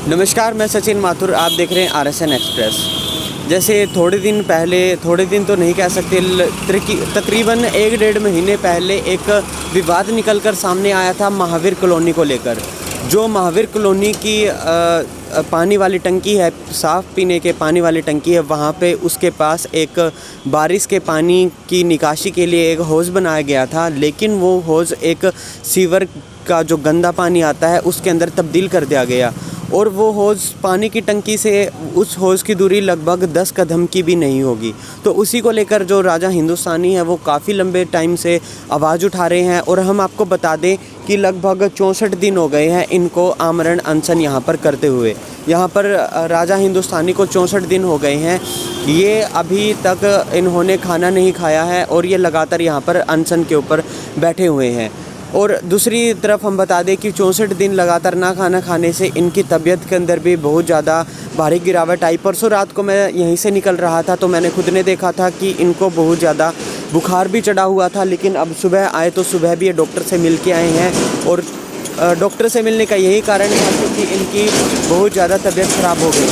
नमस्कार, मैं सचिन माथुर। आप देख रहे हैं RSN एक्सप्रेस। जैसे थोड़े दिन तो नहीं कह सकते, तकरीबन 1-1.5 महीने पहले एक विवाद निकलकर सामने आया था महावीर कॉलोनी को लेकर। जो महावीर कॉलोनी की पानी वाली टंकी है, साफ़ पीने के पानी वाली टंकी है, वहाँ पे उसके पास एक बारिश के पानी की निकासी के लिए एक हौज़ बनाया गया था, लेकिन वो हौज़ एक सीवर का जो गंदा पानी आता है उसके अंदर तब्दील कर दिया गया। और वो हौज़ पानी की टंकी से उस हौज़ की दूरी लगभग 10 कदम की भी नहीं होगी। तो उसी को लेकर जो राजा हिंदुस्तानी है वो काफ़ी लंबे टाइम से आवाज़ उठा रहे हैं। और हम आपको बता दें कि लगभग 64 दिन हो गए हैं इनको आमरण अनशन यहाँ पर करते हुए। यहाँ पर राजा हिंदुस्तानी को 64 दिन हो गए हैं। ये अभी तक इन्होंने खाना नहीं खाया है और ये लगातार यहाँ पर अनशन के ऊपर बैठे हुए हैं। और दूसरी तरफ हम बता दें कि 64 दिन लगातार ना खाना खाने से इनकी तबीयत के अंदर भी बहुत ज़्यादा भारी गिरावट आई। परसों रात को मैं यहीं से निकल रहा था तो मैंने खुद ने देखा था कि इनको बहुत ज़्यादा बुखार भी चढ़ा हुआ था। लेकिन अब सुबह आए तो सुबह भी ये डॉक्टर से मिल के आए हैं। और डॉक्टर से मिलने का यही कारण था क्योंकि इनकी बहुत ज़्यादा तबीयत ख़राब हो गई।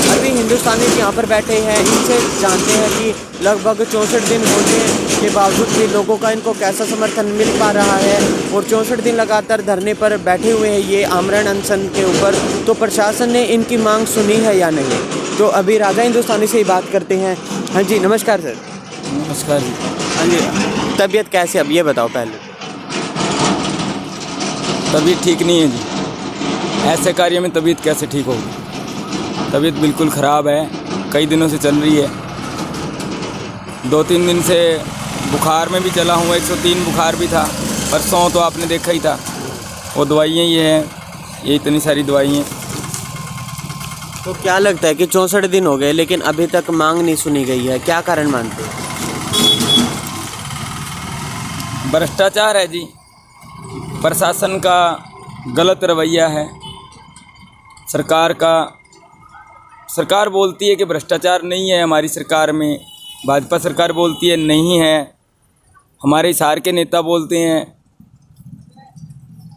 अभी हिंदुस्तानी यहाँ पर बैठे हैं, इनसे जानते हैं कि लगभग 64 दिन होने के बावजूद भी लोगों का इनको कैसा समर्थन मिल पा रहा है। और 64 दिन लगातार धरने पर बैठे हुए हैं ये आमरण अनशन के ऊपर। तो प्रशासन ने इनकी मांग सुनी है या नहीं, तो अभी राजा हिंदुस्तानी से ही बात करते हैं। हाँ जी, नमस्कार सर। नमस्कार जी। हाँ जी, तबीयत कैसे अब ये बताओ पहले। तबीयत ठीक नहीं है जी। ऐसे कार्य में तबीयत कैसे ठीक होगी? तबीयत बिल्कुल ख़राब है, कई दिनों से चल रही है। 2-3 दिन से बुखार में भी चला हूँ, 103 बुखार भी था। परसों तो आपने देखा ही था। वो दवाइयाँ ये हैं, ये इतनी सारी दवाइयाँ। तो क्या लगता है कि 64 दिन हो गए लेकिन अभी तक मांग नहीं सुनी गई है, क्या कारण मानते हैं? भ्रष्टाचार है जी, प्रशासन का गलत रवैया है। सरकार बोलती है कि भ्रष्टाचार नहीं है हमारी सरकार में, भाजपा सरकार बोलती है नहीं है, हमारे हिसार के नेता बोलते हैं,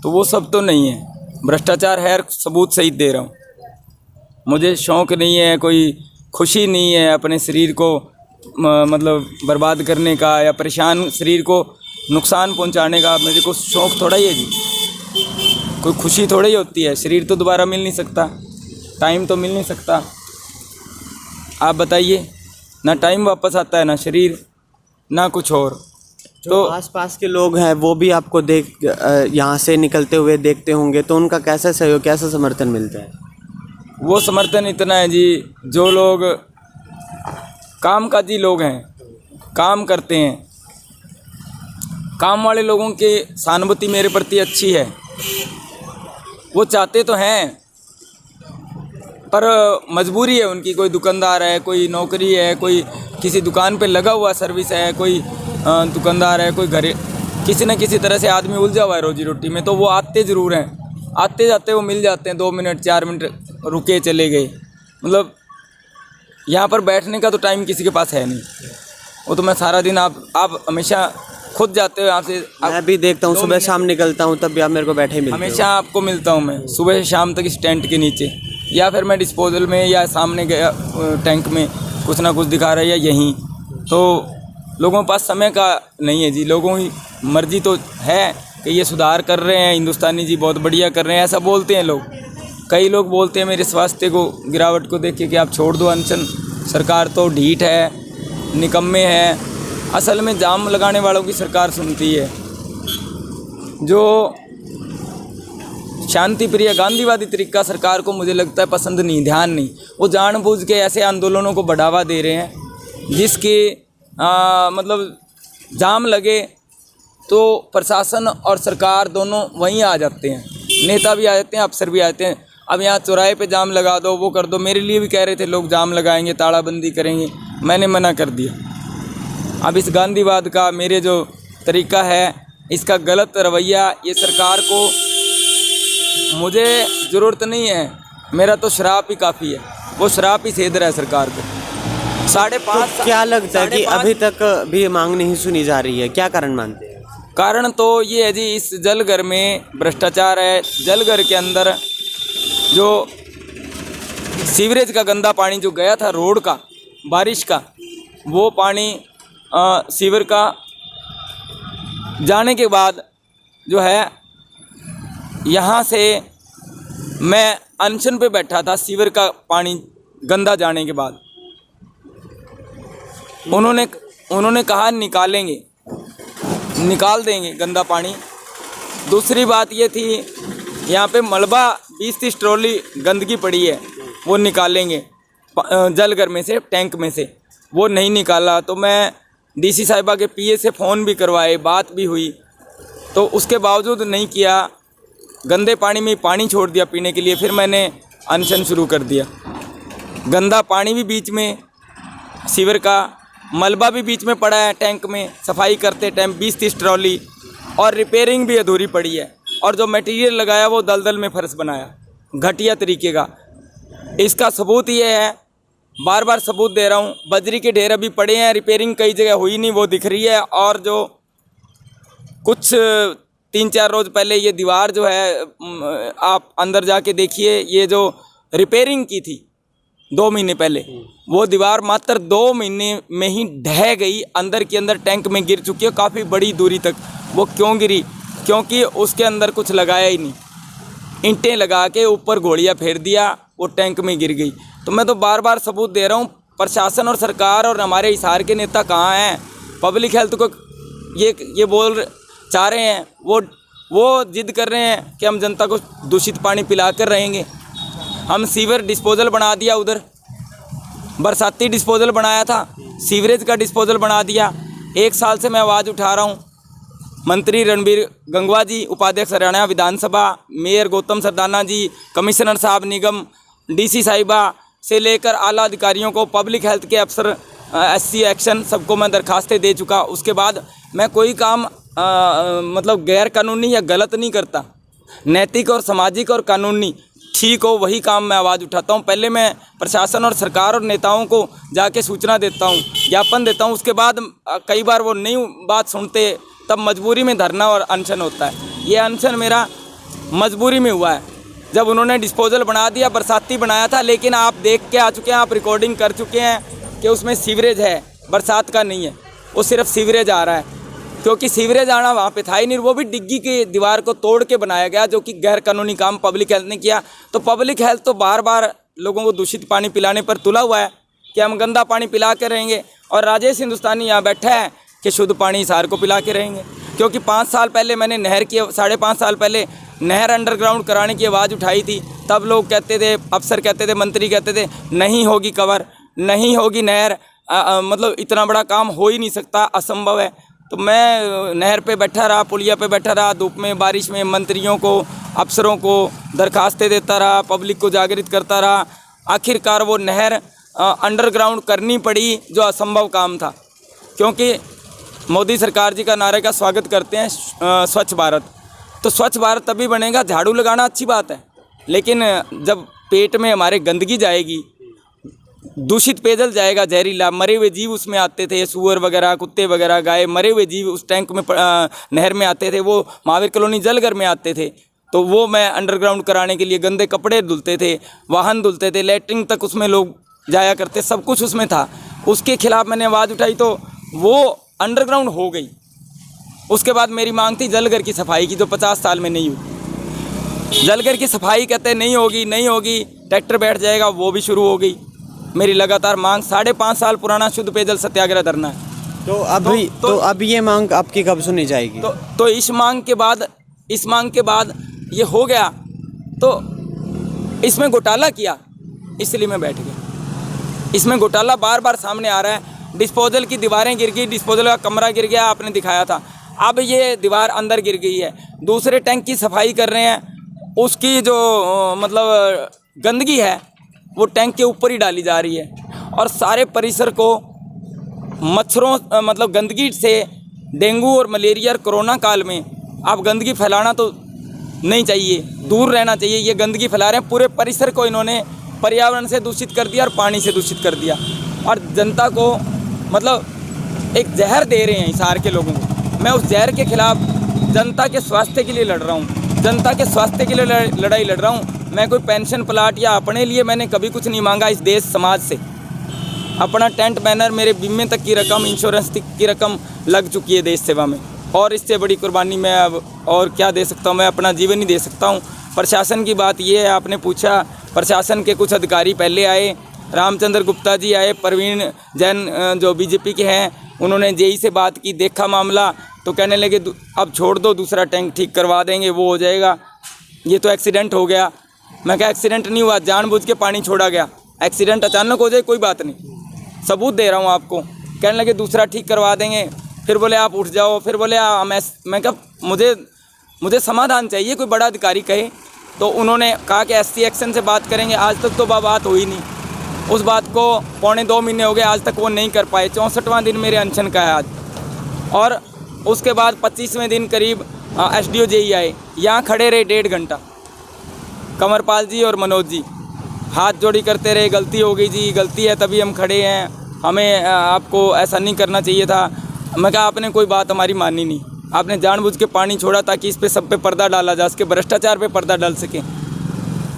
तो वो सब तो नहीं है। भ्रष्टाचार है, सबूत सहित दे रहा हूँ। मुझे शौक़ नहीं है, कोई खुशी नहीं है अपने शरीर को मतलब बर्बाद करने का या परेशान शरीर को नुकसान पहुंचाने का। मुझे कुछ शौक़ थोड़ा ही है जी, कोई खुशी थोड़ा ही होती है। शरीर तो दोबारा मिल नहीं सकता, टाइम तो मिल नहीं सकता। आप बताइए, ना टाइम वापस आता है, ना शरीर, ना कुछ और। तो आसपास के लोग हैं वो भी आपको यहाँ से निकलते हुए देखते होंगे, तो उनका कैसा सहयोग, कैसा समर्थन मिलता है? वो समर्थन इतना है जी, जो लोग कामकाजी लोग हैं, काम करते हैं, काम वाले लोगों की सहानुभूति मेरे प्रति अच्छी है। वो चाहते तो हैं पर मजबूरी है उनकी। कोई दुकानदार है, कोई नौकरी है, कोई किसी दुकान पे लगा हुआ सर्विस है, कोई दुकानदार है, कोई घर, किसी न किसी तरह से आदमी उलझा हुआ है रोजी रोटी में। तो वो आते ज़रूर हैं, आते जाते वो मिल जाते हैं, 2 मिनट 4 मिनट रुके चले गए। मतलब यहाँ पर बैठने का तो टाइम किसी के पास है नहीं। वो तो मैं सारा दिन, आप हमेशा खुद जाते हो यहाँ से। मैं भी देखता हूँ, सुबह शाम निकलता हूँ तब भी आप मेरे को बैठे मिलते हो। हमेशा आपको मिलता हूँ मैं, सुबह से शाम तक इस टेंट के नीचे, या फिर मैं डिस्पोजल में या सामने गया टैंक में कुछ ना कुछ दिखा रहा है, या यहीं। तो लोगों के पास समय का नहीं है जी। लोगों की मर्जी तो है कि ये सुधार कर रहे हैं, हिंदुस्तानी जी बहुत बढ़िया कर रहे हैं, ऐसा बोलते हैं लोग। कई लोग बोलते हैं मेरे स्वास्थ्य को, गिरावट को देख के कि आप छोड़ दो अनशन, सरकार तो ढीठ है, निकम्मे है। असल में जाम लगाने वालों की सरकार सुनती है। जो शांति प्रिय गांधीवादी तरीका सरकार को मुझे लगता है पसंद नहीं, ध्यान नहीं। वो जानबूझ के ऐसे आंदोलनों को बढ़ावा दे रहे हैं जिसके मतलब जाम लगे तो प्रशासन और सरकार दोनों वहीं आ जाते हैं, नेता भी आ जाते हैं, अफसर भी आ जाते हैं। अब यहाँ चौराहे पे जाम लगा दो, वो कर दो। मेरे लिए भी कह रहे थे लोग जाम लगाएंगे, तालाबंदी करेंगे, मैंने मना कर दिया। अब इस गांधीवाद का मेरे जो तरीका है, इसका गलत रवैया, ये सरकार को मुझे ज़रूरत नहीं है, मेरा तो श्राप ही काफ़ी है। वो श्राप ही सेध रहा है सरकार को। 5.5 तो क्या लगता है कि अभी तक भी मांग नहीं सुनी जा रही है, क्या कारण मानते हैं? कारण तो ये है जी, इस जलघर में भ्रष्टाचार है। जलघर के अंदर जो सीवरेज का गंदा पानी जो गया था रोड का, बारिश का, वो पानी सीवर का जाने के बाद जो है यहाँ से मैं अनशन पे बैठा था। सीवर का पानी गंदा जाने के बाद उन्होंने कहा निकालेंगे, निकाल देंगे गंदा पानी। दूसरी बात ये थी, यहाँ पे मलबा 20-30 ट्रॉली गंदगी पड़ी है, वो निकालेंगे जलघर में से, टैंक में से, वो नहीं निकाला। तो मैं डीसी साहिबा के पीए से फ़ोन भी करवाए, बात भी हुई, तो उसके बावजूद नहीं किया। गंदे पानी में पानी छोड़ दिया पीने के लिए। फिर मैंने अनशन शुरू कर दिया। गंदा पानी भी बीच में, सीवर का मलबा भी बीच में पड़ा है टैंक में, सफाई करते टाइम 20-30 ट्रॉली, और रिपेयरिंग भी अधूरी पड़ी है। और जो मटेरियल लगाया वो दलदल में फर्श बनाया, घटिया तरीके का। इसका सबूत ये है, बार बार सबूत दे रहा हूँ, बजरी के ढेर अभी पड़े हैं, रिपेयरिंग कई जगह हुई नहीं, वो दिख रही है। और जो कुछ 3-4 रोज़ पहले ये दीवार जो है, आप अंदर जाके देखिए, ये जो रिपेयरिंग की थी 2 महीने पहले, वो दीवार मात्र 2 महीने में ही ढह गई, अंदर के अंदर टैंक में गिर चुकी है, काफ़ी बड़ी दूरी तक। वो क्यों गिरी? क्योंकि उसके अंदर कुछ लगाया ही नहीं, ईंटें लगा के ऊपर घोड़िया फेर दिया, वो टैंक में गिर गई। तो मैं तो बार बार सबूत दे रहा हूँ, प्रशासन और सरकार और हमारे हिसार के नेता कहाँ हैं? पब्लिक हेल्थ को ये बोल चाह रहे हैं, वो जिद कर रहे हैं कि हम जनता को दूषित पानी पिला कर रहेंगे। हम सीवर डिस्पोजल बना दिया, उधर बरसाती डिस्पोजल बनाया था, सीवरेज का डिस्पोजल बना दिया। 1 साल से मैं आवाज़ उठा रहा हूँ। मंत्री रणबीर गंगवा जी, उपाध्यक्ष हरियाणा विधानसभा, मेयर गौतम सरदाना जी, कमिश्नर साहब निगम, डीसी साहिबा से लेकर आला अधिकारियों को, पब्लिक हेल्थ के अफसर, SC एक्शन, सबको मैं दरखास्तें दे चुका। उसके बाद मैं कोई काम मतलब गैर कानूनी या गलत नहीं करता। नैतिक और सामाजिक और कानूनी ठीक हो वही काम मैं आवाज़ उठाता हूँ। पहले मैं प्रशासन और सरकार और नेताओं को जाके सूचना देता हूँ, ज्ञापन देता हूँ। उसके बाद कई बार वो नहीं बात सुनते, तब मजबूरी में धरना और अनशन होता है। ये अनशन मेरा मजबूरी में हुआ है। जब उन्होंने डिस्पोजल बना दिया, बरसाती बनाया था, लेकिन आप देख के आ चुके हैं, आप रिकॉर्डिंग कर चुके हैं कि उसमें सीवरेज है, बरसात का नहीं है, वो सिर्फ सीवरेज आ रहा है। क्योंकि सीवरेज आना वहाँ पे था ही नहीं, वो भी डिग्गी की दीवार को तोड़ के बनाया गया, जो कि गैर कानूनी काम पब्लिक हेल्थ ने किया। तो पब्लिक हेल्थ तो बार बार लोगों को दूषित पानी पिलाने पर तुला हुआ है कि हम गंदा पानी पिला के रहेंगे, और राजेश हिंदुस्तानी यहाँ बैठा है कि शुद्ध पानी हिसार को पिला के रहेंगे। क्योंकि 5 साल पहले मैंने नहर की, 5.5 साल पहले नहर अंडरग्राउंड कराने की आवाज़ उठाई थी। तब लोग कहते थे, अफसर कहते थे, मंत्री कहते थे, नहीं होगी कवर, नहीं होगी नहर, मतलब इतना बड़ा काम हो ही नहीं सकता, असंभव है। तो मैं नहर पे बैठा रहा, पुलिया पे बैठा रहा, धूप में बारिश में, मंत्रियों को, अफसरों को दरखास्तें देता रहा, पब्लिक को जागृत करता रहा। आखिरकार वो नहर अंडरग्राउंड करनी पड़ी, जो असंभव काम था। क्योंकि मोदी सरकार जी का नारे का स्वागत करते हैं, स्वच्छ भारत। तो स्वच्छ भारत तभी बनेगा, झाड़ू लगाना अच्छी बात है, लेकिन जब पेट में हमारे गंदगी जाएगी, दूषित पेयजल जाएगा, जहरीला, मरे हुए जीव उसमें आते थे, सूअर वगैरह, कुत्ते वगैरह, गाय, मरे हुए जीव उस टैंक में, नहर में आते थे। वो महावीर कॉलोनी जलघर में आते थे। तो वो मैं अंडरग्राउंड कराने के लिए गंदे कपड़े धुलते थे, वाहन धुलते थे, लैट्रिन तक उसमें लोग जाया करते, सब कुछ उसमें था। उसके खिलाफ मैंने आवाज़ उठाई, तो वो अंडरग्राउंड हो गई। उसके बाद मेरी मांग थी जलघर की सफाई की, जो 50 साल में नहीं हुई। जलघर की सफाई कहते नहीं होगी, नहीं होगी, ट्रैक्टर बैठ जाएगा, वो भी शुरू हो गई। मेरी लगातार मांग, 5.5 साल पुराना शुद्ध पेयजल सत्याग्रह धरना है। तो अब ये मांग आपकी कब सुनी जाएगी? तो इस मांग के बाद ये हो गया, तो इसमें घोटाला किया, इसलिए मैं बैठ गया। इसमें घोटाला बार बार सामने आ रहा है। डिस्पोजल की दीवारें गिर गई, डिस्पोजल का कमरा गिर गया, आपने दिखाया था। अब ये दीवार अंदर गिर गई है। दूसरे टैंक की सफाई कर रहे हैं, उसकी जो मतलब गंदगी है वो टैंक के ऊपर ही डाली जा रही है, और सारे परिसर को मच्छरों मतलब गंदगी से, डेंगू और मलेरिया और कोरोना काल में आप गंदगी फैलाना तो नहीं चाहिए, दूर रहना चाहिए। ये गंदगी फैला रहे हैं, पूरे परिसर को इन्होंने पर्यावरण से दूषित कर दिया और पानी से दूषित कर दिया, और जनता को मतलब एक जहर दे रहे हैं हिसार के लोगों को। मैं उस जहर के खिलाफ जनता के स्वास्थ्य के लिए लड़ रहा हूँ, जनता के स्वास्थ्य के लिए लड़ाई लड़ रहा हूँ। मैं कोई पेंशन प्लाट या अपने लिए मैंने कभी कुछ नहीं मांगा इस देश समाज से। अपना टेंट बैनर, मेरे बीमे तक की रकम, इंश्योरेंस तक की रकम लग चुकी है देश सेवा में, और इससे बड़ी कुर्बानी मैं अब और क्या दे सकता हूँ। मैं अपना जीवन ही दे सकता हूँ। प्रशासन की बात ये है, आपने पूछा, प्रशासन के कुछ अधिकारी पहले आए, रामचंद्र गुप्ता जी आए, प्रवीण जैन जो बीजेपी के हैं, उन्होंने जेई से बात की, देखा मामला तो कहने लगे अब छोड़ दो, दूसरा टैंक ठीक करवा देंगे, वो हो जाएगा, ये तो एक्सीडेंट हो गया। मैं कहा एक्सीडेंट नहीं हुआ, जानबूझ के पानी छोड़ा गया। एक्सीडेंट अचानक हो जाए कोई बात नहीं, सबूत दे रहा हूँ आपको। कहने लगे दूसरा ठीक करवा देंगे, फिर बोले आप उठ जाओ, फिर बोले मैं कहा मुझे समाधान चाहिए, कोई बड़ा अधिकारी कहे। तो उन्होंने कहा कि SC एक्शन से बात करेंगे। आज तक तो बात हुई नहीं, उस बात को पौने 2 महीने हो गए, आज तक वो नहीं कर पाए। 64वां दिन मेरे अनशन का है आज। और उसके बाद 25वें दिन करीब SDO जेई आए, यहाँ खड़े रहे 1.5 घंटा। कंवरपाल जी और मनोज जी हाथ जोड़ी करते रहे, गलती हो गई जी, गलती है तभी हम खड़े हैं, हमें आपको ऐसा नहीं करना चाहिए था। मैं कहा आपने कोई बात हमारी मानी नहीं, आपने जानबूझ के पानी छोड़ा ताकि इस पे सब पे पर्दा डाला जा सके, भ्रष्टाचार पे पर्दा डाल सके।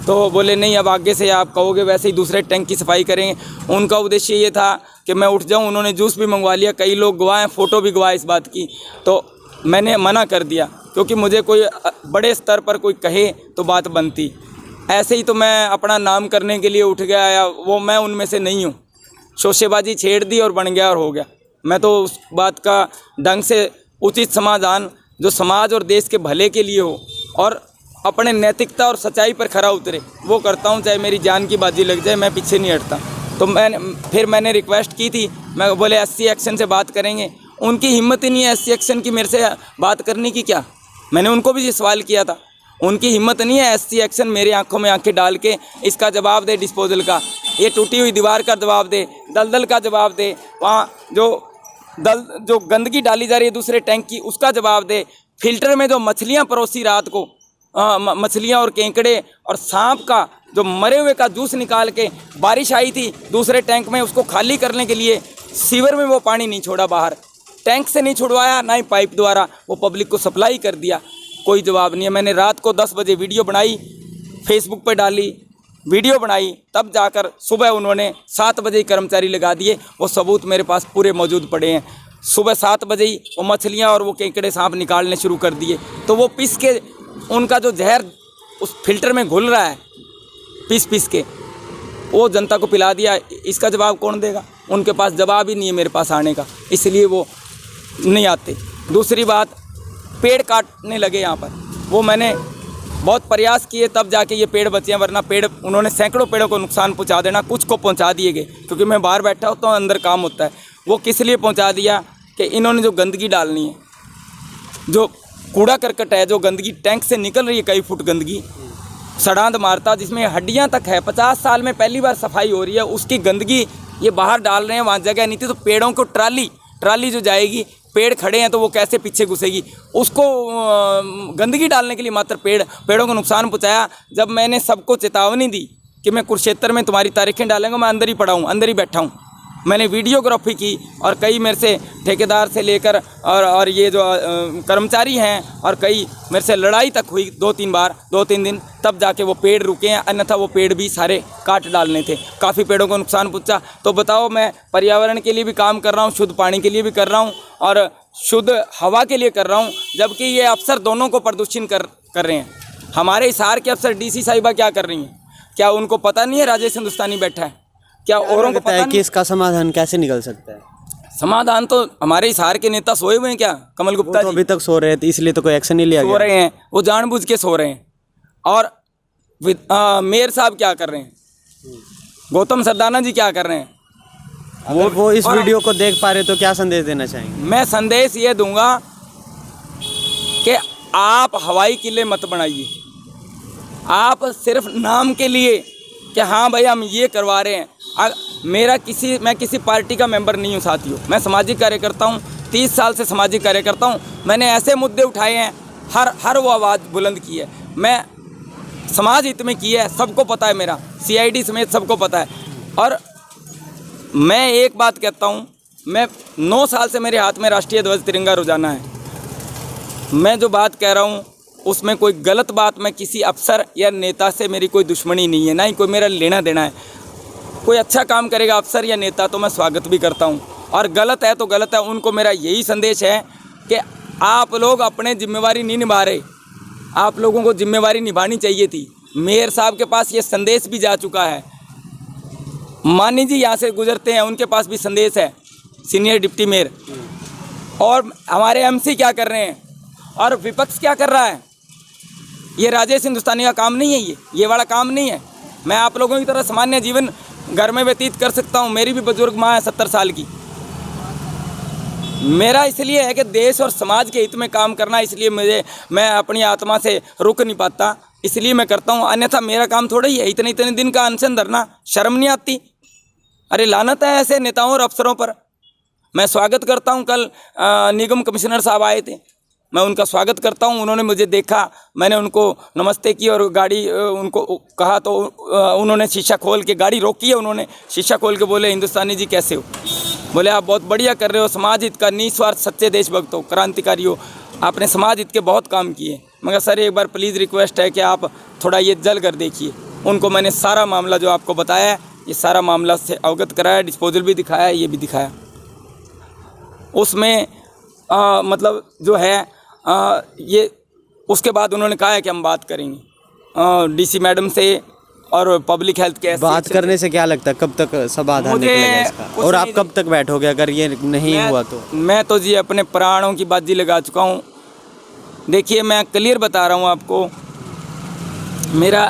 तो बोले नहीं, अब आगे से आप कहोगे वैसे ही दूसरे टैंक की सफाई करेंगे। उनका उद्देश्य ये था कि मैं उठ जाऊं। उन्होंने जूस भी मंगवा लिया, कई लोग गवाह हैं, फ़ोटो भी गवाह इस बात की। तो मैंने मना कर दिया, क्योंकि मुझे कोई बड़े स्तर पर कोई कहे तो बात बनती। ऐसे ही तो मैं अपना नाम करने के लिए उठ गया, या वो मैं उनमें से नहीं हूँ। शोशेबाजी छेड़ दी और बन गया और हो गया। मैं तो उस बात का ढंग से उचित समाधान जो समाज और देश के भले के लिए हो और अपने नैतिकता और सच्चाई पर खरा उतरे, वो करता हूँ, चाहे मेरी जान की बाजी लग जाए, मैं पीछे नहीं हटता। तो मैंने रिक्वेस्ट की थी, मैं बोले SC एक्शन से बात करेंगे। उनकी हिम्मत ही नहीं है SC एक्शन की मेरे से बात करने की। क्या मैंने उनको भी ये सवाल किया था, उनकी हिम्मत नहीं है SC एक्शन मेरी आंखों में आंखें डाल के इसका जवाब दे, डिस्पोजल का, ये टूटी हुई दीवार का जवाब दे, दलदल का जवाब दे, वहाँ जो गंदगी डाली जा रही है दूसरे टैंक की उसका जवाब दे, फिल्टर में जो मछलियाँ परोसी रात को, मछलियाँ और केंकड़े और सांप का जो मरे हुए का जूस निकाल के, बारिश आई थी दूसरे टैंक में, उसको खाली करने के लिए सीवर में वो पानी नहीं छोड़ा, बाहर टैंक से नहीं छुड़वाया, ना ही पाइप द्वारा वो पब्लिक को सप्लाई कर दिया, कोई जवाब नहीं है। मैंने रात को 10 बजे वीडियो बनाई, फेसबुक पर डाली, वीडियो बनाई, तब जाकर सुबह उन्होंने 7 बजे ही कर्मचारी लगा दिए। वो सबूत मेरे पास पूरे मौजूद पड़े हैं। सुबह 7 बजे ही वो मछलियाँ और वो केंकड़े सांप निकालने शुरू कर दिए। तो वो पिस के, उनका जो जहर उस फिल्टर में घुल रहा है, पिस के वो जनता को पिला दिया। इसका जवाब कौन देगा? उनके पास जवाब ही नहीं है मेरे पास आने का, इसलिए वो नहीं आते। दूसरी बात, पेड़ काटने लगे यहाँ पर, वो मैंने बहुत प्रयास किए तब जाके ये पेड़ बचे हैं, वरना पेड़ उन्होंने सैकड़ों पेड़ों को नुकसान पहुँचा देना, कुछ को पहुँचा दिए गए, क्योंकि मैं बाहर बैठा होता हूँ, अंदर काम होता है। वो किस लिए पहुँचा दिया कि इन्होंने जो गंदगी डालनी है, जो कूड़ा करकट है, जो गंदगी टैंक से निकल रही है, कई फुट गंदगी सड़ांध मारता, जिसमें हड्डियां तक है, 50 साल में पहली बार सफाई हो रही है, उसकी गंदगी ये बाहर डाल रहे हैं। वहाँ जगह नहीं थी तो पेड़ों को ट्राली जो जाएगी, पेड़ खड़े हैं तो वो कैसे पीछे घुसेगी, उसको गंदगी डालने के लिए मात्र पेड़ों को नुकसान पहुँचाया। जब मैंने सबको चेतावनी दी कि मैं कुरुक्षेत्र में तुम्हारी तारीखें डालूंगा, मैं अंदर ही पड़ा हूँ, अंदर ही बैठा हूँ, मैंने वीडियोग्राफी की, और कई मेरे से ठेकेदार से लेकर और ये जो कर्मचारी हैं, और कई मेरे से लड़ाई तक हुई 2-3 बार, 2-3 दिन, तब जाके वो पेड़ रुके हैं, अन्यथा वो पेड़ भी सारे काट डालने थे। काफ़ी पेड़ों को नुकसान पहुंचा। तो बताओ, मैं पर्यावरण के लिए भी काम कर रहा हूँ, शुद्ध पानी के लिए भी कर रहा हूँ और शुद्ध हवा के लिए कर रहा हूँ, जबकि ये अफसर दोनों को प्रदूषण कर रहे हैं। हमारे हिसार के अफसर DC साहिबा क्या कर रही हैं? क्या उनको पता नहीं है राजेश हिंदुस्तानी बैठा है? क्या औरों को पता है कि इसका समाधान कैसे निकल सकता है? समाधान तो हमारे हिसार के नेता सोए हुए हैं क्या? कमल गुप्ता तो अभी तक सो रहे थे, इसलिए तो कोई एक्शन नहीं लिया गया। सो रहे हैं, वो जानबूझ के सो रहे हैं। और मेयर साहब क्या कर रहे हैं? गौतम सरदाना जी क्या कर रहे हैं? वो इस वीडियो को देख पा रहे तो क्या संदेश देना चाहेंगे? मैं संदेश ये दूंगा कि आप हवाई किले मत बनाइए। आप सिर्फ नाम के लिए कि हाँ भाई हम ये करवा रहे हैं। मैं किसी पार्टी का मेंबर नहीं हूँ साथियों, मैं सामाजिक कार्यकर्ता हूँ, 30 साल से सामाजिक कार्य करता हूँ। मैंने ऐसे मुद्दे उठाए हैं, हर वो आवाज़ बुलंद की है, मैं समाज हित में की है, सबको पता है, मेरा CID समेत सबको पता है। और मैं एक बात कहता हूँ, मैं 9 साल से मेरे हाथ में राष्ट्रीय ध्वज तिरंगा रोजाना है। मैं जो बात कह रहा हूँ उसमें कोई गलत बात, मैं किसी अफसर या नेता से मेरी कोई दुश्मनी नहीं है, ना ही कोई मेरा लेना देना है। कोई अच्छा काम करेगा अफसर या नेता तो मैं स्वागत भी करता हूँ, और गलत है तो गलत है। उनको मेरा यही संदेश है कि आप लोग अपने जिम्मेवारी नहीं निभा रहे, आप लोगों को जिम्मेवारी निभानी चाहिए थी। मेयर साहब के पास ये संदेश भी जा चुका है, मानी जी यहाँ से गुजरते हैं, उनके पास भी संदेश है, सीनियर डिप्टी मेयर। और हमारे एमसी क्या कर रहे हैं और विपक्ष क्या कर रहा है? ये राजेश हिंदुस्तानी का काम नहीं है, ये वाला काम नहीं है। मैं आप लोगों की तरह सामान्य जीवन घर में व्यतीत कर सकता हूँ। मेरी भी बुजुर्ग माँ है 70 साल की। मेरा इसलिए है कि देश और समाज के हित में काम करना, इसलिए मैं अपनी आत्मा से रुक नहीं पाता, इसलिए मैं करता हूँ। अन्यथा मेरा काम थोड़ा ही है इतने इतने दिन का अनशन धरना। शर्म नहीं आती? अरे लानत है ऐसे नेताओं और अफसरों पर। मैं स्वागत करता हूँ, कल निगम कमिश्नर साहब आए थे, मैं उनका स्वागत करता हूँ। उन्होंने मुझे देखा, मैंने उनको नमस्ते की और गाड़ी उनको कहा तो उन्होंने शीशा खोल के गाड़ी रोकी है, उन्होंने शीशा खोल के बोले हिंदुस्तानी जी कैसे हो? बोले आप बहुत बढ़िया कर रहे हो, समाज हित का निस्वार्थ सच्चे देशभक्त हो, क्रांतिकारी हो, आपने समाज हित के बहुत काम किए। मगर सर एक बार प्लीज़ रिक्वेस्ट है कि आप थोड़ा ये जल कर देखिए। उनको मैंने सारा मामला जो आपको बताया है, ये सारा मामला से अवगत कराया, डिस्पोजल भी दिखाया, ये भी दिखाया। उसमें मतलब जो है ये उसके बाद उन्होंने कहा है कि हम बात करेंगे डीसी मैडम से और पब्लिक हेल्थ के। बात करने से क्या लगता है कब तक समाधान निकलेगा इसका? और आप कब तक बैठोगे अगर ये नहीं हुआ तो? मैं तो जी अपने प्राणों की बाजी लगा चुका हूँ। देखिए मैं क्लियर बता रहा हूँ आपको, मेरा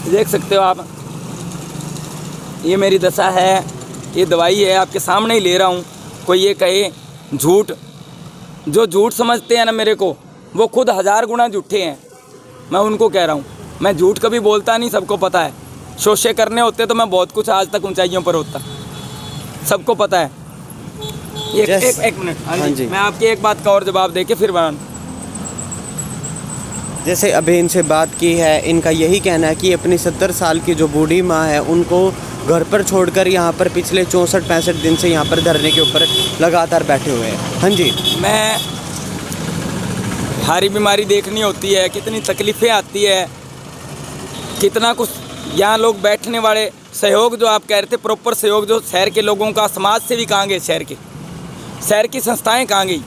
देख सकते हो आप, ये मेरी दशा है, ये दवाई है, आपके सामने ही ले रहा हूँ। कोई ये कहे झूठ, जो झूठ समझते हैं ना मेरे को, वो खुद 1000 गुना झूठे हैं। मैं उनको कह रहा हूँ, मैं झूठ कभी बोलता नहीं, सबको पता है। शोषे करने होते तो मैं बहुत कुछ आज तक ऊंचाइयों पर होता, सबको पता है। एक मिनट, हाँ जी, मैं आपकी एक बात का और जवाब दे के फिर बनाऊँ। जैसे अभी इनसे बात की है, इनका यही कहना है कि अपनी 70 साल की जो बूढ़ी माँ है उनको घर पर छोड़कर यहाँ पर पिछले 64-65 दिन से यहाँ पर धरने के ऊपर लगातार बैठे हुए हैं। हाँ जी, मैं भारी बीमारी देखनी होती है, कितनी तकलीफ़ें आती है, कितना कुछ यहाँ लोग बैठने वाले सहयोग जो आप कह रहे थे, प्रॉपर सहयोग जो शहर के लोगों का, समाज से भी कहाँ गए, शहर की संस्थाएं कहाँ गई,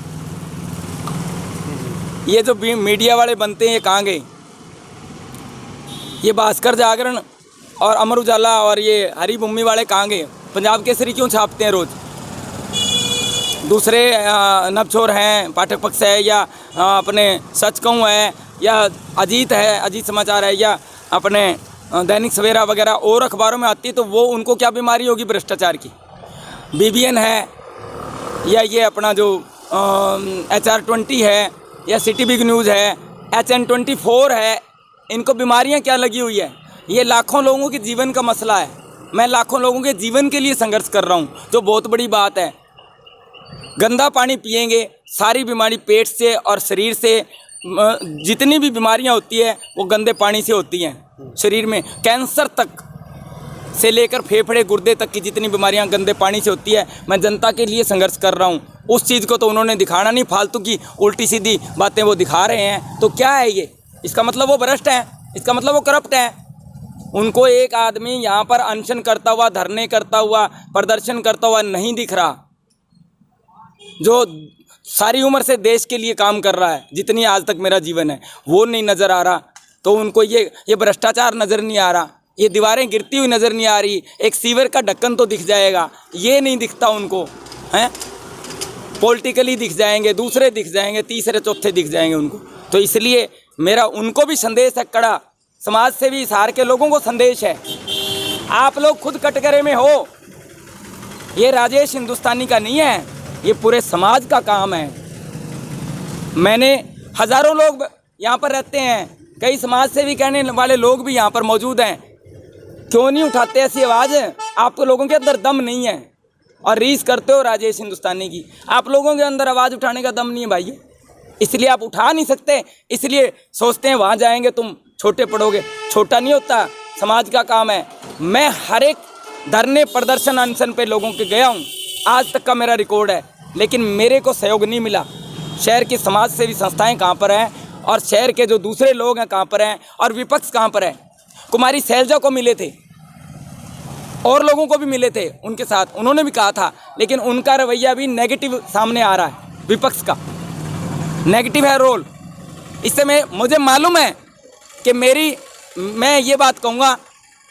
ये जो मीडिया वाले बनते हैं ये कहाँ गए, ये भास्कर जागरण और अमर उजाला और ये हरी भूमि वाले कहाँ गए? पंजाब केसरी क्यों छापते हैं रोज़? दूसरे नवछोर हैं, पाठक पक्ष है, या अपने सच कहूँ है, या अजीत है, अजीत समाचार है, या अपने दैनिक सवेरा वगैरह और अखबारों में आती है, तो वो उनको क्या बीमारी होगी भ्रष्टाचार की? BBN है, या ये अपना जो HR20 है, या सिटी बिग न्यूज़ है, HN24 है, इनको बीमारियां क्या लगी हुई है? ये लाखों लोगों के जीवन का मसला है। मैं लाखों लोगों के जीवन के लिए संघर्ष कर रहा हूँ, जो बहुत बड़ी बात है। गंदा पानी पिएंगे, सारी बीमारी पेट से और शरीर से, जितनी भी बीमारियां होती है वो गंदे पानी से होती हैं। शरीर में कैंसर तक से लेकर फेफड़े गुर्दे तक की जितनी बीमारियां गंदे पानी से होती है। मैं जनता के लिए संघर्ष कर रहा हूं। उस चीज़ को तो उन्होंने दिखाना नहीं, फालतू की उल्टी सीधी बातें वो दिखा रहे हैं। तो क्या है ये? इसका मतलब वो भ्रष्ट हैं, इसका मतलब वो करप्ट हैं। उनको एक आदमी यहाँ पर अनशन करता हुआ, धरने करता हुआ, प्रदर्शन करता हुआ नहीं दिख रहा, जो सारी उम्र से देश के लिए काम कर रहा है, जितनी आज तक मेरा जीवन है, वो नहीं नज़र आ रहा। तो उनको ये भ्रष्टाचार नज़र नहीं आ रहा, ये दीवारें गिरती हुई नज़र नहीं आ रही, एक सीवर का ढक्कन तो दिख जाएगा, ये नहीं दिखता उनको, हैं? पॉलिटिकली दिख जाएंगे, दूसरे दिख जाएंगे, तीसरे चौथे दिख जाएंगे उनको। तो इसलिए मेरा उनको भी संदेश है कड़ा, समाज से भी हिसार के लोगों को संदेश है, आप लोग खुद कटघरे में हो। ये राजेश हिंदुस्तानी का नहीं है, ये पूरे समाज का काम है। मैंने हज़ारों लोग यहाँ पर रहते हैं, कई समाज से भी कहने वाले लोग भी यहाँ पर मौजूद हैं। क्यों नहीं उठाते ऐसी आवाज़? आपको लोगों के अंदर दम नहीं है और रीस करते हो राजेश हिंदुस्तानी की। आप लोगों के अंदर आवाज़ उठाने का दम नहीं है भाइयों, इसलिए आप उठा नहीं सकते। इसलिए सोचते हैं वहाँ जाएंगे तुम छोटे पड़ोगे। छोटा नहीं होता, समाज का काम है। मैं हर एक धरने, प्रदर्शन, अनशन पे लोगों के गया हूँ, आज तक का मेरा रिकॉर्ड है, लेकिन मेरे को सहयोग नहीं मिला। शहर की समाज सेवी संस्थाएं कहाँ पर हैं? और शहर के जो दूसरे लोग हैं कहाँ पर हैं और विपक्ष कहाँ पर है। कुमारी शैलजा को मिले थे और लोगों को भी मिले थे उनके साथ, उन्होंने भी कहा था, लेकिन उनका रवैया भी नेगेटिव सामने आ रहा है, विपक्ष का नेगेटिव है रोल। इससे मुझे मालूम है कि मैं ये बात कहूँगा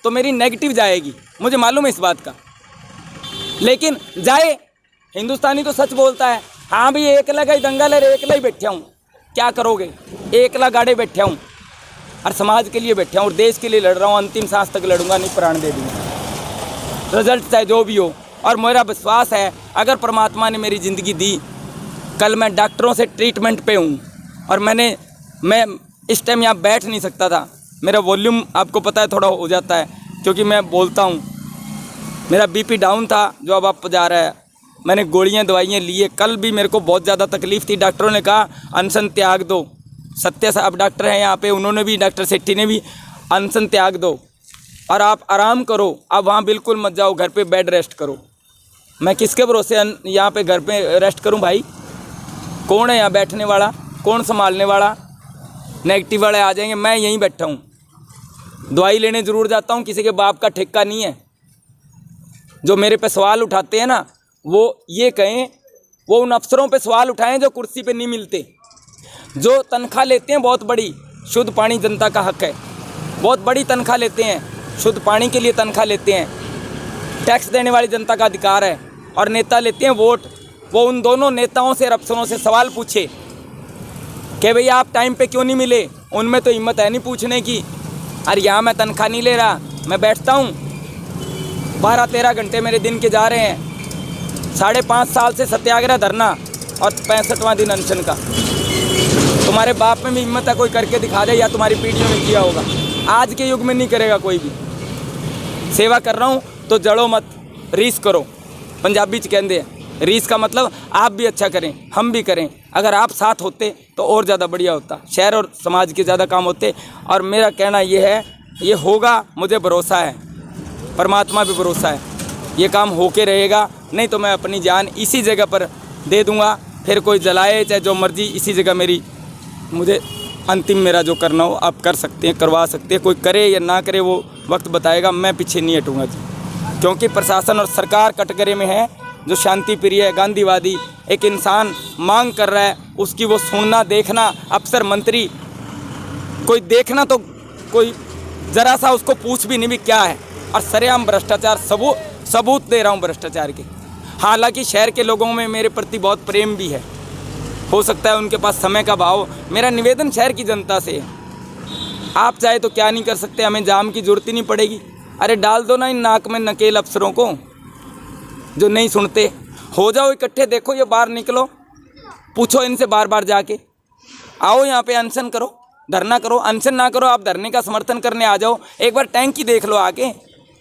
तो मेरी नेगेटिव जाएगी, मुझे मालूम है इस बात का, लेकिन जाए। हिंदुस्तानी तो सच बोलता है। हाँ भी एकला का ही दंगल है, एकला ही बैठा हूँ, क्या करोगे, एकला गाड़े बैठा हूँ और समाज के लिए बैठा हूँ और देश के लिए लड़ रहा हूँ, अंतिम सांस तक लड़ूंगा, नहीं प्राण दे दूँगा, रिजल्ट चाहे जो भी हो। और मेरा विश्वास है अगर परमात्मा ने मेरी ज़िंदगी दी, कल मैं डॉक्टरों से ट्रीटमेंट पे हूँ और मैं इस टाइम यहाँ बैठ नहीं सकता था, मेरा वॉल्यूम आपको पता है थोड़ा हो जाता है क्योंकि मैं बोलता हूँ। मेरा बीपी डाउन था जो अब अप जा रहा है, मैंने गोलियाँ दवाइयाँ लिए। कल भी मेरे को बहुत ज़्यादा तकलीफ़ थी, डॉक्टरों ने कहा अनशन त्याग दो। सत्य साहब डॉक्टर हैं यहाँ पे, उन्होंने भी, डॉक्टर सेट्टी ने भी, अनशन त्याग दो और आप आराम करो, आप वहाँ बिल्कुल मत जाओ, घर पे बेड रेस्ट करो। मैं किसके भरोसे यहाँ पे घर पे रेस्ट करूँ भाई? कौन है यहाँ बैठने वाला, कौन संभालने वाला? नेगेटिव वाले आ जाएंगे, मैं यहीं बैठा हूँ, दवाई लेने ज़रूर जाता हूँ, किसी के बाप का ठेका नहीं है। जो मेरे पे सवाल उठाते हैं ना, वो ये कहें, वो उन अफसरों पे सवाल उठाएं जो कुर्सी पे नहीं मिलते, जो तनख्वाह लेते हैं बहुत बड़ी। शुद्ध पानी जनता का हक है, बहुत बड़ी तनख्वाह लेते हैं, शुद्ध पानी के लिए तनख्वाह लेते हैं, टैक्स देने वाली जनता का अधिकार है। और नेता लेते हैं वोट, वो उन दोनों नेताओं से और अफसरों से सवाल पूछे कि भैया आप टाइम पे क्यों नहीं मिले। उनमें तो हिम्मत है नहीं पूछने की। अरे यहाँ मैं तनख्वाह नहीं ले रहा, मैं बैठता हूँ, 12-13 घंटे मेरे दिन के जा रहे हैं, 5.5 साल से सत्याग्रह धरना और 65वां दिन अनशन का। तुम्हारे बाप में भी हिम्मत है कोई करके दिखा दे, या तुम्हारी पीढ़ियों में किया होगा। आज के युग में नहीं करेगा कोई भी। सेवा कर रहा हूँ तो जड़ो मत, रीस करो। पंजाबी च कहते हैं रीस का मतलब आप भी अच्छा करें, हम भी करें। अगर आप साथ होते तो और ज़्यादा बढ़िया होता, शहर और समाज के ज़्यादा काम होते। और मेरा कहना ये है, ये होगा, मुझे भरोसा है, परमात्मा भी भरोसा है, ये काम होके रहेगा। नहीं तो मैं अपनी जान इसी जगह पर दे दूँगा, फिर कोई जलाए चाहे जो मर्जी, इसी जगह मुझे अंतिम मेरा जो करना हो आप कर सकते हैं, करवा सकते हैं। कोई करे या ना करे वो वक्त बताएगा, मैं पीछे नहीं हटूँगा जी। क्योंकि प्रशासन और सरकार कटघरे में है, जो शांति प्रिय है, गांधीवादी एक इंसान मांग कर रहा है, उसकी वो सुनना, देखना, अफसर मंत्री कोई देखना तो कोई ज़रा सा उसको पूछ भी नहीं भी क्या है। और सरेआम भ्रष्टाचार, सबूत दे रहा हूँ भ्रष्टाचार के। हालांकि शहर के लोगों में मेरे प्रति बहुत प्रेम भी है, हो सकता है उनके पास समय का भाव। मेरा निवेदन शहर की जनता से है, आप चाहे तो क्या नहीं कर सकते, हमें जाम की ज़रूरत ही नहीं पड़ेगी। अरे डाल दो ना इन नाक में नकेल अफसरों को जो नहीं सुनते। हो जाओ इकट्ठे, देखो ये बाहर निकलो, पूछो इनसे बार बार जाके, आओ यहाँ पे अनशन करो, धरना करो। अनशन ना करो, आप धरने का समर्थन करने आ जाओ। एक बार टैंक की देख लो आके,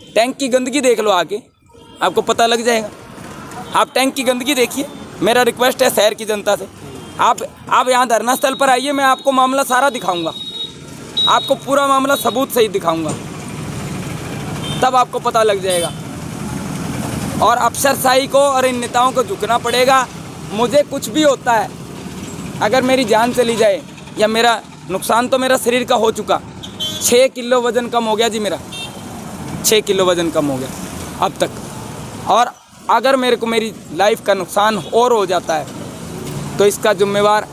टैंक की गंदगी देख लो आके, आपको पता लग जाएगा। आप टैंक की गंदगी देखिए। मेरा रिक्वेस्ट है शहर की जनता से, आप यहाँ धरना स्थल पर आइए, मैं आपको मामला सारा दिखाऊंगा, आपको पूरा मामला सबूत सहित दिखाऊंगा, तब आपको पता लग जाएगा। और अफसरशाही को और इन नेताओं को झुकना पड़ेगा। मुझे कुछ भी होता है, अगर मेरी जान चली जाए या मेरा नुकसान तो मेरा शरीर का हो चुका, 6 किलो वज़न कम हो गया जी मेरा, 6 किलो वज़न कम हो गया अब तक। और अगर मेरे को मेरी लाइफ का नुकसान और हो जाता है तो इसका जिम्मेवार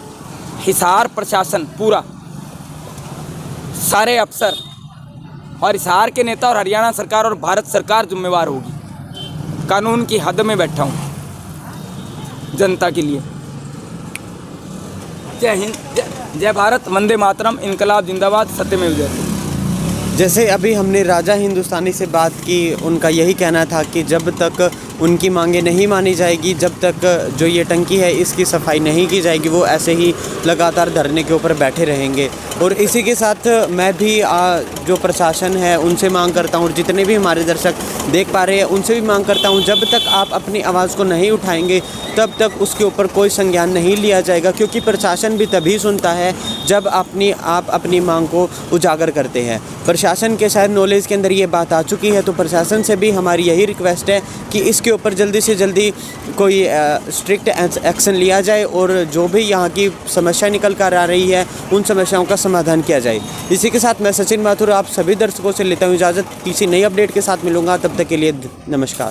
हिसार प्रशासन पूरा, सारे अफसर और हिसार के नेता और हरियाणा सरकार और भारत सरकार जिम्मेवार होगी। कानून की हद में बैठा हूँ जनता के लिए। जय हिंद, जय भारत, वंदे मातरम, इनकलाब जिंदाबाद, सत्यमेव जयते। जैसे अभी हमने राजा हिंदुस्तानी से बात की, उनका यही कहना था कि जब तक उनकी मांगें नहीं मानी जाएगी, जब तक जो ये टंकी है इसकी सफाई नहीं की जाएगी, वो ऐसे ही लगातार धरने के ऊपर बैठे रहेंगे। और इसी के साथ मैं भी जो प्रशासन है उनसे मांग करता हूँ, और जितने भी हमारे दर्शक देख पा रहे हैं उनसे भी मांग करता हूँ, जब तक आप अपनी आवाज़ को नहीं उठाएंगे तब तक उसके ऊपर कोई संज्ञान नहीं लिया जाएगा। क्योंकि प्रशासन भी तभी सुनता है जब आप अपनी मांग को उजागर करते हैं। प्रशासन के शायद नॉलेज के अंदर ये बात आ चुकी है, तो प्रशासन से भी हमारी यही रिक्वेस्ट है कि इसके इसके ऊपर जल्दी से जल्दी कोई स्ट्रिक्ट एक्शन लिया जाए और जो भी यहाँ की समस्या निकल कर आ रही है उन समस्याओं का समाधान किया जाए। इसी के साथ मैं सचिन माथुर आप सभी दर्शकों से लेता हूँ इजाज़त। किसी नई अपडेट के साथ मिलूँगा, तब तक के लिए नमस्कार।